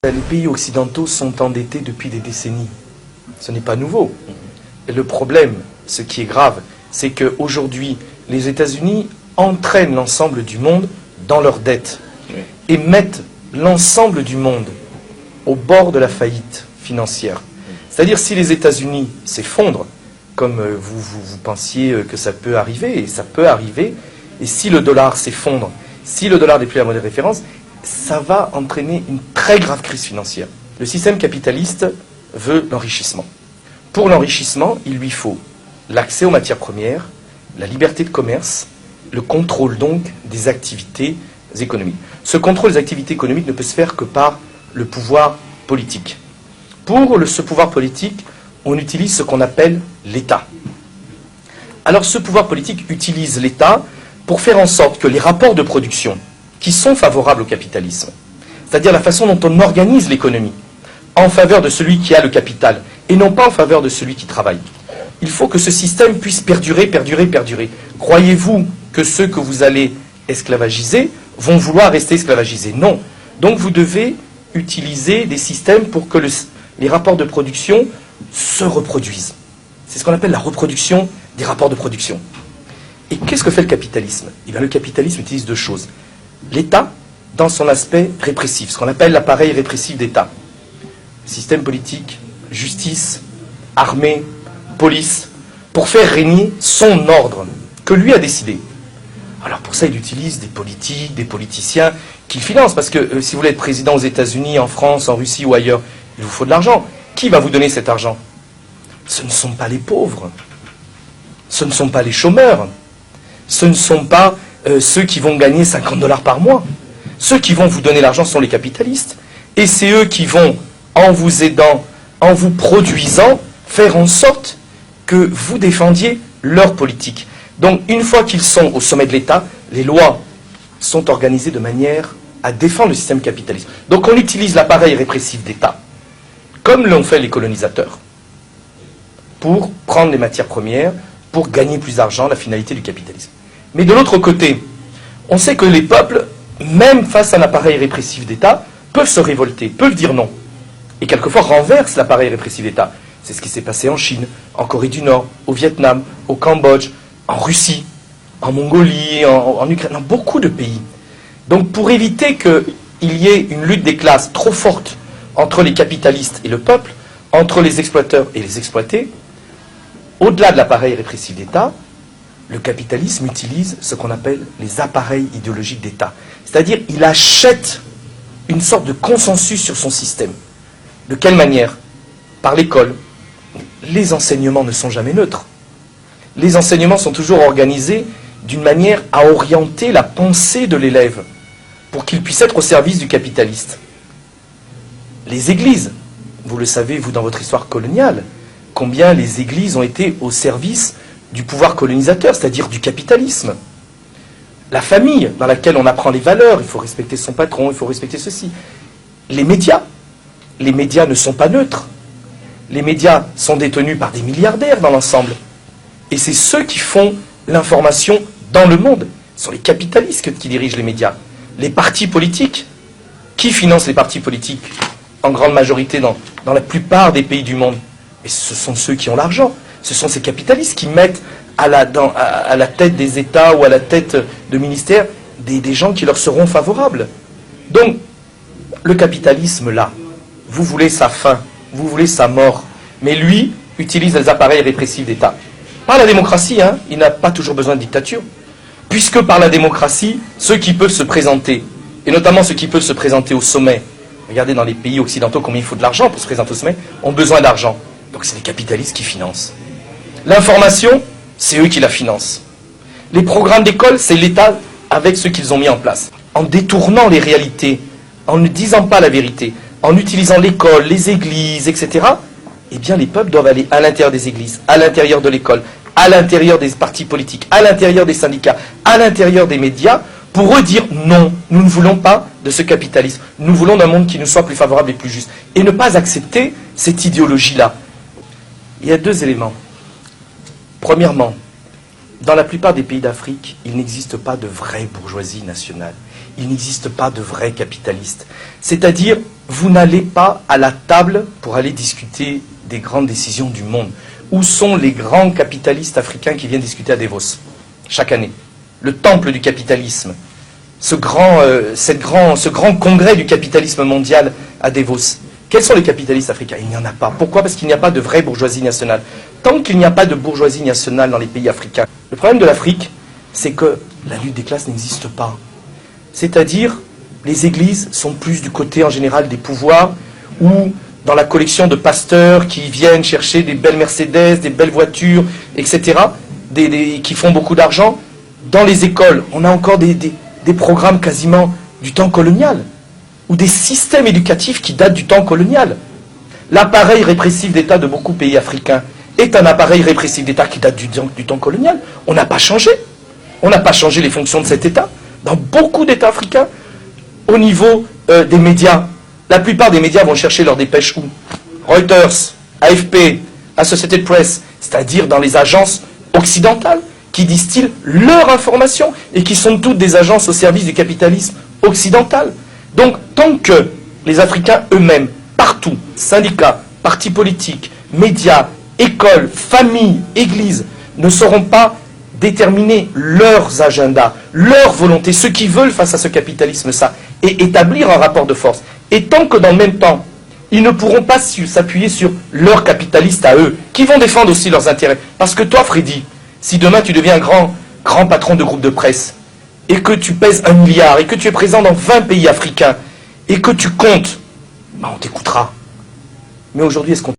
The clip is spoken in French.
Les pays occidentaux sont endettés depuis des décennies. Ce n'est pas nouveau. Et le problème, ce qui est grave, c'est qu'aujourd'hui, les États-Unis entraînent l'ensemble du monde dans leurs dettes et mettent l'ensemble du monde au bord de la faillite financière. C'est-à-dire, si les États-Unis s'effondrent, comme vous pensiez que ça peut arriver, et ça peut arriver, et si le dollar s'effondre, si le dollar n'est plus la monnaie de référence, ça va entraîner une très grave crise financière. Le système capitaliste veut l'enrichissement. Pour l'enrichissement, il lui faut l'accès aux matières premières, la liberté de commerce, le contrôle donc des activités économiques. Ce contrôle des activités économiques ne peut se faire que par le pouvoir politique. Pour ce pouvoir politique, on utilise ce qu'on appelle l'État. Alors ce pouvoir politique utilise l'État pour faire en sorte que les rapports de production qui sont favorables au capitalisme, c'est-à-dire la façon dont on organise l'économie, en faveur de celui qui a le capital, et non pas en faveur de celui qui travaille. Il faut que ce système puisse perdurer, perdurer, perdurer. Croyez-vous que ceux que vous allez esclavagiser vont vouloir rester esclavagisés? Non. Donc vous devez utiliser des systèmes pour que les rapports de production se reproduisent. C'est ce qu'on appelle la reproduction des rapports de production. Et qu'est-ce que fait le capitalisme? Eh bien, le capitalisme utilise deux choses. L'État, dans son aspect répressif, ce qu'on appelle l'appareil répressif d'État. Système politique, justice, armée, police, pour faire régner son ordre, que lui a décidé. Alors pour ça, il utilise des politiques, des politiciens qu'il finance, parce que si vous voulez être président aux États-Unis, en France, en Russie ou ailleurs, il vous faut de l'argent. Qui va vous donner cet argent? Ce ne sont pas les pauvres, ce ne sont pas les chômeurs, ce ne sont pas ceux qui vont gagner 50 $ par mois. Ceux qui vont vous donner l'argent sont les capitalistes. Et c'est eux qui vont, en vous aidant, en vous produisant, faire en sorte que vous défendiez leur politique. Donc, une fois qu'ils sont au sommet de l'État, les lois sont organisées de manière à défendre le système capitaliste. Donc, on utilise l'appareil répressif d'État, comme l'ont fait les colonisateurs, pour prendre les matières premières, pour gagner plus d'argent, la finalité du capitalisme. Mais de l'autre côté, on sait que les peuples, même face à un appareil répressif d'État, peuvent se révolter, peuvent dire non. Et quelquefois renversent l'appareil répressif d'État. C'est ce qui s'est passé en Chine, en Corée du Nord, au Vietnam, au Cambodge, en Russie, en Mongolie, en Ukraine, dans beaucoup de pays. Donc pour éviter qu'il y ait une lutte des classes trop forte entre les capitalistes et le peuple, entre les exploiteurs et les exploités, au-delà de l'appareil répressif d'État, le capitalisme utilise ce qu'on appelle les appareils idéologiques d'État. C'est-à-dire, il achète une sorte de consensus sur son système. De quelle manière? Par l'école. Les enseignements ne sont jamais neutres. Les enseignements sont toujours organisés d'une manière à orienter la pensée de l'élève pour qu'il puisse être au service du capitaliste. Les églises, vous le savez, vous, dans votre histoire coloniale, combien les églises ont été au service du pouvoir colonisateur, c'est-à-dire du capitalisme. La famille, dans laquelle on apprend les valeurs, il faut respecter son patron, il faut respecter ceci. Les médias ne sont pas neutres. Les médias sont détenus par des milliardaires dans l'ensemble. Et c'est ceux qui font l'information dans le monde. Ce sont les capitalistes qui dirigent les médias. Les partis politiques, qui financent les partis politiques en grande majorité dans la plupart des pays du monde? Et ce sont ceux qui ont l'argent. Ce sont ces capitalistes qui mettent à la tête des États ou à la tête de ministères des gens qui leur seront favorables. Donc, le capitalisme, là, vous voulez sa fin, vous voulez sa mort, mais lui utilise les appareils répressifs d'État. Par la démocratie, hein, il n'a pas toujours besoin de dictature, puisque par la démocratie, ceux qui peuvent se présenter, et notamment ceux qui peuvent se présenter au sommet, regardez dans les pays occidentaux combien il faut de l'argent pour se présenter au sommet, ont besoin d'argent. Donc c'est les capitalistes qui financent. L'information, c'est eux qui la financent. Les programmes d'école, c'est l'État avec ceux qu'ils ont mis en place. En détournant les réalités, en ne disant pas la vérité, en utilisant l'école, les églises, etc., eh bien les peuples doivent aller à l'intérieur des églises, à l'intérieur de l'école, à l'intérieur des partis politiques, à l'intérieur des syndicats, à l'intérieur des médias, pour eux dire non, nous ne voulons pas de ce capitalisme. Nous voulons d'un monde qui nous soit plus favorable et plus juste. Et ne pas accepter cette idéologie-là. Il y a deux éléments. Premièrement, dans la plupart des pays d'Afrique, il n'existe pas de vraie bourgeoisie nationale. il n'existe pas de vrais capitalistes. C'est-à-dire, vous n'allez pas à la table pour aller discuter des grandes décisions du monde. Où sont les grands capitalistes africains qui viennent discuter à Davos chaque année? Le temple du capitalisme, ce grand congrès du capitalisme mondial à Davos. Quels sont les capitalistes africains? Il n'y en a pas. Pourquoi? Parce qu'il n'y a pas de vraie bourgeoisie nationale. Tant qu'il n'y a pas de bourgeoisie nationale dans les pays africains, le problème de l'Afrique, c'est que la lutte des classes n'existe pas. C'est-à-dire, les églises sont plus du côté en général des pouvoirs, ou dans la collection de pasteurs qui viennent chercher des belles Mercedes, des belles voitures, etc., qui font beaucoup d'argent. Dans les écoles, on a encore des programmes quasiment du temps colonial, ou des systèmes éducatifs qui datent du temps colonial. L'appareil répressif d'État de beaucoup de pays africains est un appareil répressif d'État qui date du temps colonial. On n'a pas changé. On n'a pas changé les fonctions de cet État. Dans beaucoup d'États africains, au niveau des médias, la plupart des médias vont chercher leurs dépêches où? Reuters, AFP, Associated Press, c'est-à-dire dans les agences occidentales qui distillent leur information et qui sont toutes des agences au service du capitalisme occidental. Donc, tant que les Africains eux-mêmes, partout, syndicats, partis politiques, médias, écoles, familles, églises, ne sauront pas déterminer leurs agendas, leurs volontés, ce qu'ils veulent face à ce capitalisme-là, et établir un rapport de force. Et tant que dans le même temps, ils ne pourront pas s'appuyer sur leurs capitalistes à eux, qui vont défendre aussi leurs intérêts. Parce que toi, Freddy, si demain tu deviens grand patron de groupe de presse, et que tu pèses 1 milliard, et que tu es présent dans 20 pays africains, et que tu comptes, on t'écoutera. Mais aujourd'hui, est-ce qu'on